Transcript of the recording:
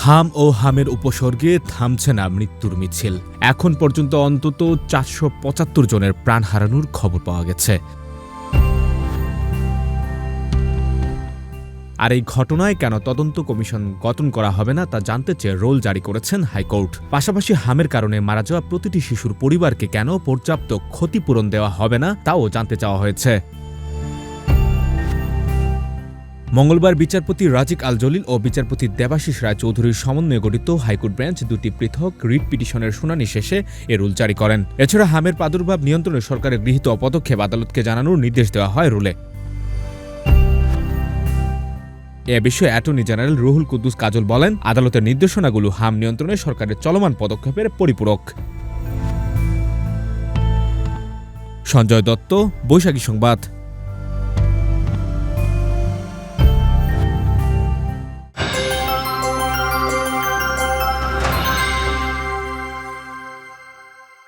হাম ও হামের উপসর্গে থামছে না মৃত্যুর মিছিল। এখন পর্যন্ত অন্তত ৪৭৫ জনের প্রাণ হারানোর খবর পাওয়া গেছে। আর এই ঘটনায় কেন তদন্ত কমিশন গঠন করা হবে না তা জানতে চেয়ে রোল জারি করেছেন হাইকোর্ট। পাশাপাশি হামের কারণে মারা যাওয়া প্রতিটি শিশুর পরিবারকে কেন পর্যাপ্ত ক্ষতিপূরণ দেওয়া হবে না তাও জানতে চাওয়া হয়েছে। মঙ্গলবার বিচারপতি রাজিক আল জলিল ও বিচারপতি দেবাশিস রায় চৌধুরীর সমন্বয়ে গঠিত হাইকোর্ট বেঞ্চ দুটি পৃথক রিট পিটিশনের শুনানি শেষে এ রুল জারি করেন। এছাড়া হামের প্রাদুর্ভাব নিয়ন্ত্রণে সরকারের গৃহীত পদক্ষেপ আদালতকে জানানোর নির্দেশ দেওয়া হয় রুলে। এ বিষয়ে অ্যাটর্নি জেনারেল রুহুল কুদ্দুস কাজল বলেন, আদালতের নির্দেশনাগুলো হাম নিয়ন্ত্রণে সরকারের চলমান পদক্ষেপের পরিপূরক। সঞ্জয় দত্ত, বৈশাখী সংবাদ।